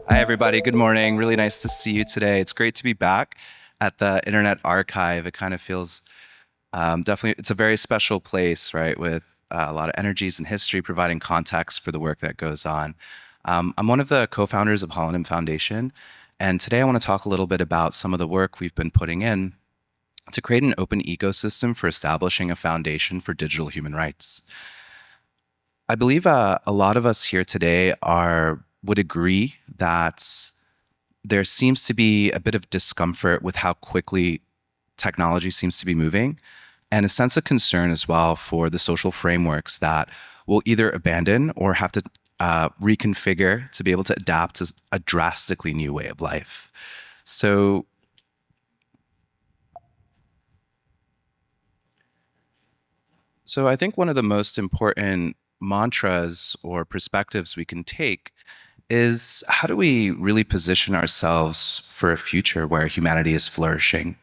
Hi, everybody. Good morning. Really nice to see you today. It's great to be back at the Internet Archive. It kind of feels definitely, it's a very special place, right, with a lot of energies and history providing context for the work that goes on. I'm one of the co-founders of Holonym Foundation, and today I want to talk a little bit about some of the work we've been putting in to create an open ecosystem for establishing a foundation for digital human rights. I believe a lot of us here today would agree that there seems to be a bit of discomfort with how quickly technology seems to be moving, and a sense of concern as well for the social frameworks that we'll either abandon or have to reconfigure to be able to adapt to a drastically new way of life. So I think one of the most important mantras or perspectives we can take is, how do we really position ourselves for a future where humanity is flourishing?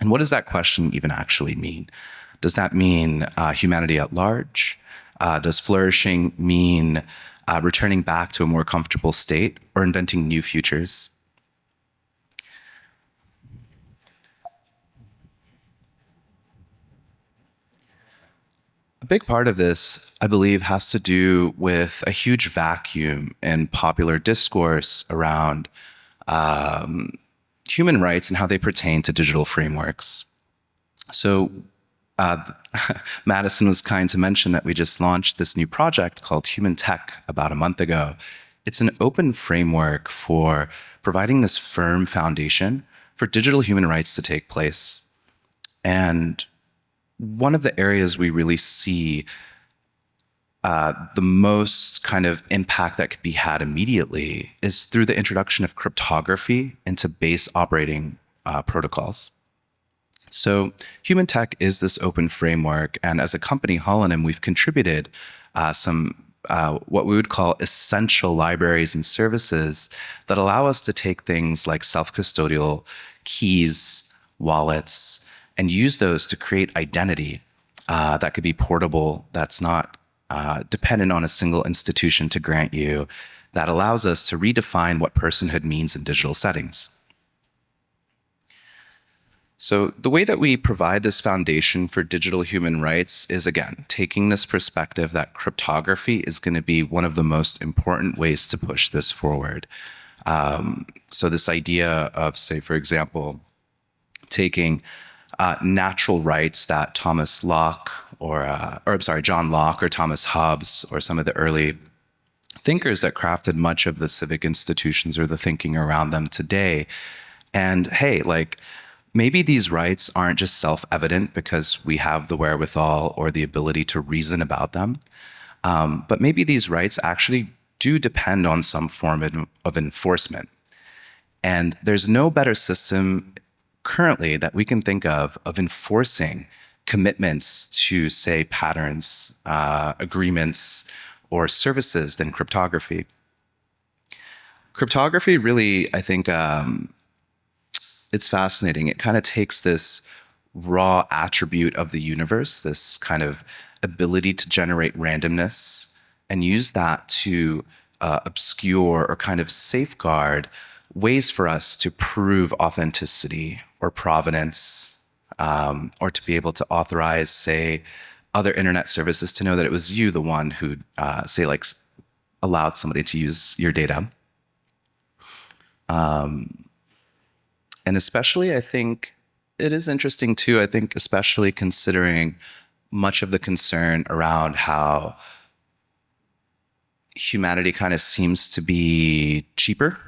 And what does that question even actually mean? Does that mean humanity at large? Does flourishing mean returning back to a more comfortable state or inventing new futures? A big part of this, I believe, has to do with a huge vacuum in popular discourse around human rights and how they pertain to digital frameworks. So Madison was kind to mention that we just launched this new project called human.tech about a month ago. It's an open framework for providing this firm foundation for digital human rights to take place. And one of the areas we really see the most kind of impact that could be had immediately is through the introduction of cryptography into base operating protocols. So human.tech is this open framework, and as a company, Holonym, we've contributed some what we would call essential libraries and services that allow us to take things like self-custodial keys, wallets, and use those to create identity that could be portable, that's not dependent on a single institution to grant you, that allows us to redefine what personhood means in digital settings. So the way that we provide this foundation for digital human rights is, again, taking this perspective that cryptography is going to be one of the most important ways to push this forward. So this idea of, say, for example, taking natural rights that John Locke or Thomas Hobbes or some of the early thinkers that crafted much of the civic institutions or the thinking around them today. And hey, like, maybe these rights aren't just self-evident because we have the wherewithal or the ability to reason about them, but maybe these rights actually do depend on some form of enforcement. And there's no better system currently that we can think of enforcing commitments to, say, patterns, agreements, or services than cryptography. Cryptography really, I think, it's fascinating. It kind of takes this raw attribute of the universe, this kind of ability to generate randomness, and use that to obscure or kind of safeguard ways for us to prove authenticity or provenance, or to be able to authorize, say, other internet services to know that it was you, the one who, say, like, allowed somebody to use your data. And especially, I think it is interesting too, I think, especially considering much of the concern around how humanity kind of seems to be cheaper,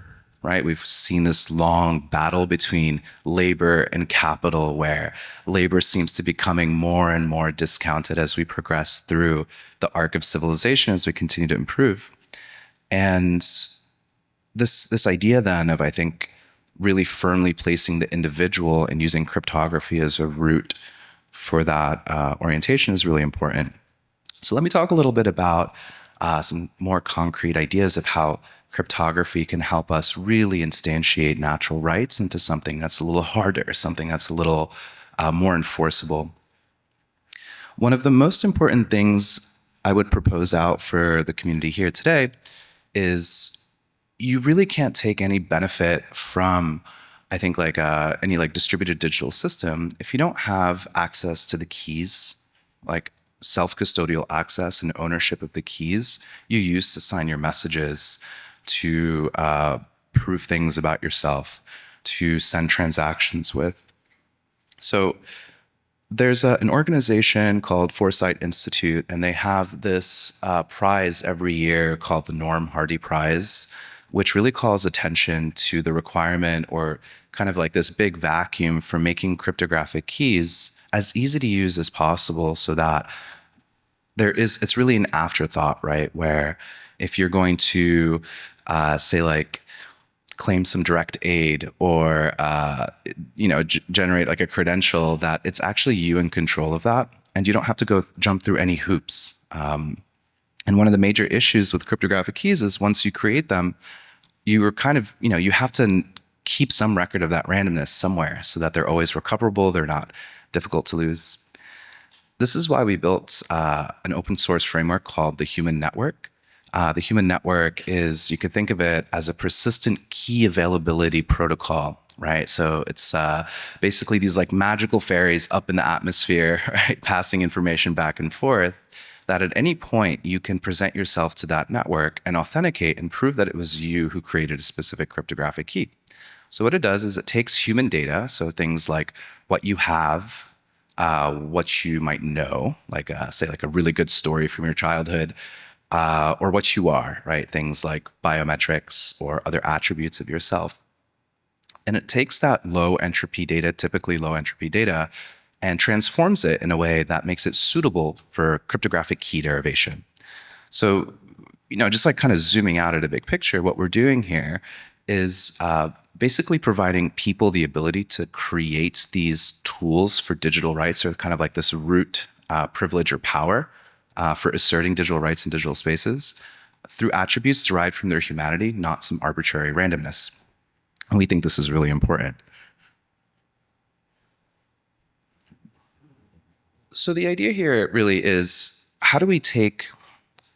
right? We've seen this long battle between labor and capital, where labor seems to be becoming more and more discounted as we progress through the arc of civilization, as we continue to improve. And this idea then of, I think, really firmly placing the individual and using cryptography as a route for that orientation is really important. So let me talk a little bit about some more concrete ideas of how cryptography can help us really instantiate natural rights into something that's a little harder, something that's a little more enforceable. One of the most important things I would propose out for the community here today is you really can't take any benefit from, I think, like any like distributed digital system if you don't have access to the keys, like self-custodial access and ownership of the keys you use to sign your messages, to prove things about yourself, to send transactions with. So there's an organization called Foresight Institute, and they have this prize every year called the Norm Hardy Prize, which really calls attention to the requirement, or kind of like this big vacuum, for making cryptographic keys as easy to use as possible, so that it's really an afterthought, right? Where if you're going to say like claim some direct aid, or generate like a credential, that it's actually you in control of that, and you don't have to go jump through any hoops. And one of the major issues with cryptographic keys is once you create them, you are kind of, you have to keep some record of that randomness somewhere so that they're always recoverable, they're not difficult to lose. This is why we built an open source framework called the Human Network. The Human Network is, you could think of it as a persistent key availability protocol, right? So it's basically these like magical fairies up in the atmosphere, right, passing information back and forth, that at any point you can present yourself to that network and authenticate and prove that it was you who created a specific cryptographic key. So what it does is it takes human data, so things like what you have, what you might know, like say like a really good story from your childhood, or what you are, right? Things like biometrics or other attributes of yourself. And it takes that low entropy data, typically low entropy data, and transforms it in a way that makes it suitable for cryptographic key derivation. So, just like kind of zooming out at a big picture, what we're doing here is basically providing people the ability to create these tools for digital rights, or kind of like this root privilege or power for asserting digital rights in digital spaces through attributes derived from their humanity, not some arbitrary randomness. And we think this is really important. So the idea here really is, how do we take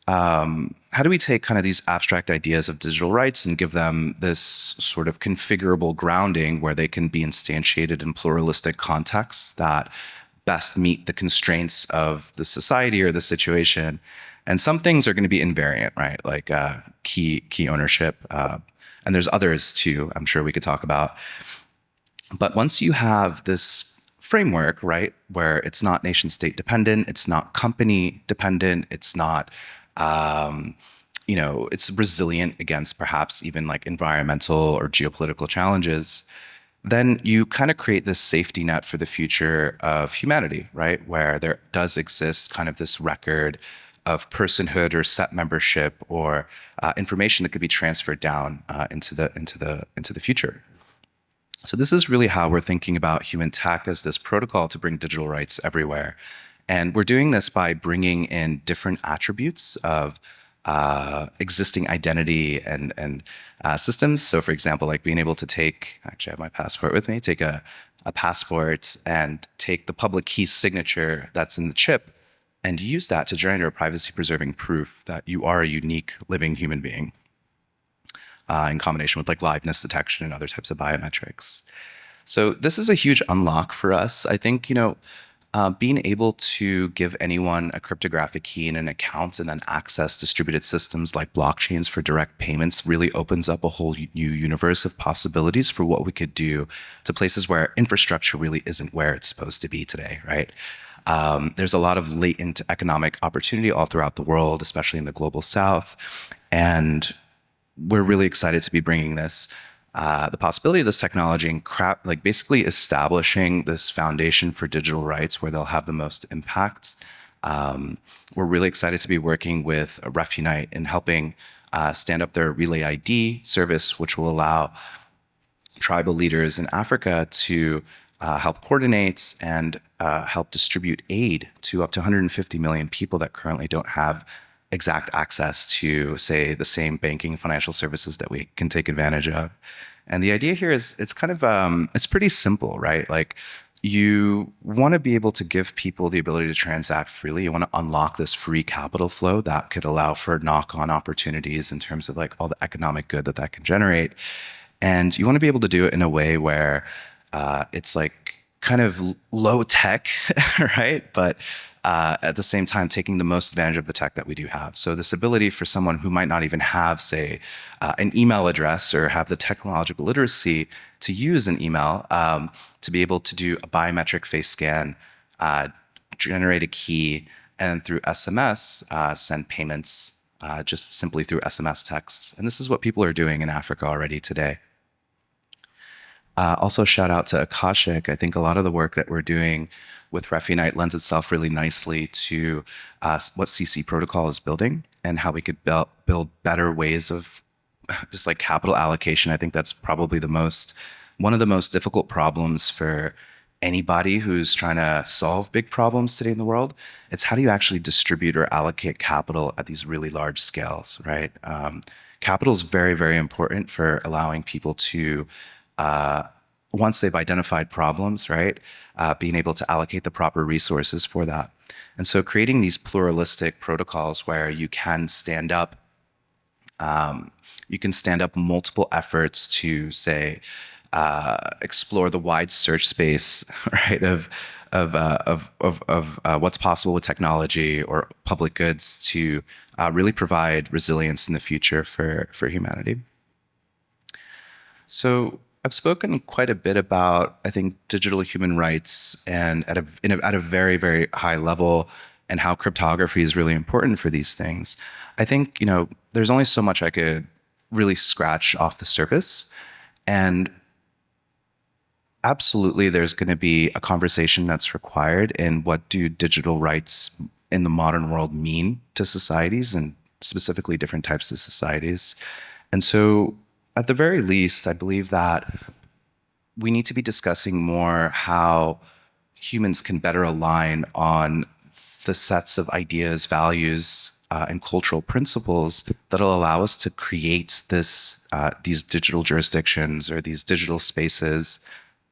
kind of these abstract ideas of digital rights and give them this sort of configurable grounding where they can be instantiated in pluralistic contexts that best meet the constraints of the society or the situation? And some things are going to be invariant, right? Like key ownership. And there's others too, I'm sure we could talk about. But once you have this framework, right, where it's not nation state dependent, it's not company dependent, it's not, it's resilient against perhaps even like environmental or geopolitical challenges, then you kind of create this safety net for the future of humanity, right, where there does exist kind of this record of personhood or set membership, or information that could be transferred down into the future. So this is really how we're thinking about human tech, as this protocol to bring digital rights everywhere. And we're doing this by bringing in different attributes of existing identity and systems. So for example, like being able to take, actually I have my passport with me, take a passport and take the public key signature that's in the chip and use that to generate a privacy preserving proof that you are a unique living human being. In combination with like liveness detection and other types of biometrics. So this is a huge unlock for us. I think, being able to give anyone a cryptographic key in an account and then access distributed systems like blockchains for direct payments really opens up a whole new universe of possibilities for what we could do to places where infrastructure really isn't where it's supposed to be today, right? There's a lot of latent economic opportunity all throughout the world, especially in the global south. And we're really excited to be bringing this, the possibility of this technology and like basically establishing this foundation for digital rights where they'll have the most impact. We're really excited to be working with Refunite and helping stand up their Relay ID service, which will allow tribal leaders in Africa to help coordinate and help distribute aid to up to 150 million people that currently don't have exact access to, say, the same banking and financial services that we can take advantage of. And the idea here is, it's kind of, it's pretty simple, right? Like you want to be able to give people the ability to transact freely. You want to unlock this free capital flow that could allow for knock-on opportunities in terms of like all the economic good that that can generate. And you want to be able to do it in a way where it's like kind of low tech, right? But at the same time, taking the most advantage of the tech that we do have. So this ability for someone who might not even have, say, an email address or have the technological literacy to use an email, to be able to do a biometric face scan, generate a key, and through SMS, send payments just simply through SMS texts. And this is what people are doing in Africa already today. Also, shout out to Akashic. I think a lot of the work that we're doing with Refunite lends itself really nicely to what CC protocol is building and how we could build better ways of just like capital allocation. I think that's probably one of the most difficult problems for anybody who's trying to solve big problems today in the world. It's how do you actually distribute or allocate capital at these really large scales, right? Capital is very, very important for allowing people to once they've identified problems, right, being able to allocate the proper resources for that. And so creating these pluralistic protocols where you can stand up multiple efforts to, say, explore the wide search space, right, of what's possible with technology or public goods to really provide resilience in the future for humanity. So I've spoken quite a bit about, I think, digital human rights and at a very, very high level and how cryptography is really important for these things. I think, there's only so much I could really scratch off the surface. And absolutely, there's going to be a conversation that's required in what do digital rights in the modern world mean to societies and specifically different types of societies. And so at the very least, I believe that we need to be discussing more how humans can better align on the sets of ideas, values, and cultural principles that'll allow us to create these digital jurisdictions or these digital spaces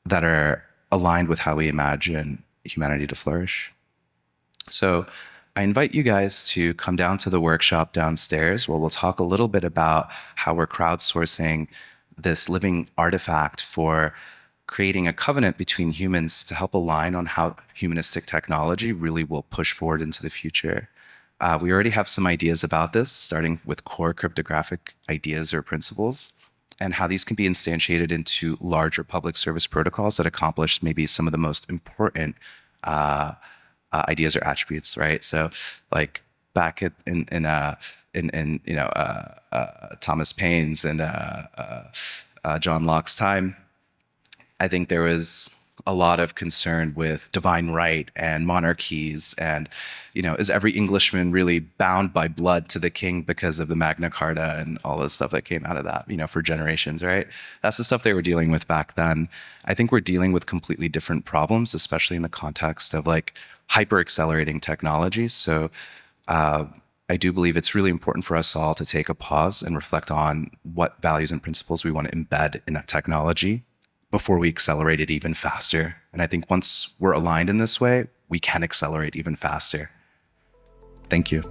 that are aligned with how we imagine humanity to flourish. So I invite you guys to come down to the workshop downstairs where we'll talk a little bit about how we're crowdsourcing this living artifact for creating a covenant between humans to help align on how humanistic technology really will push forward into the future. We already have some ideas about this, starting with core cryptographic ideas or principles, and how these can be instantiated into larger public service protocols that accomplish maybe some of the most important ideas or attributes, right? So, like back in Thomas Paine's and John Locke's time, I think there was a lot of concern with divine right and monarchies, and is every Englishman really bound by blood to the king because of the Magna Carta and all the stuff that came out of that, for generations, right? That's the stuff they were dealing with back then. I think we're dealing with completely different problems, especially in the context of like hyper accelerating technology. So I do believe it's really important for us all to take a pause and reflect on what values and principles we want to embed in that technology before we accelerate it even faster. And I think once we're aligned in this way, we can accelerate even faster. Thank you.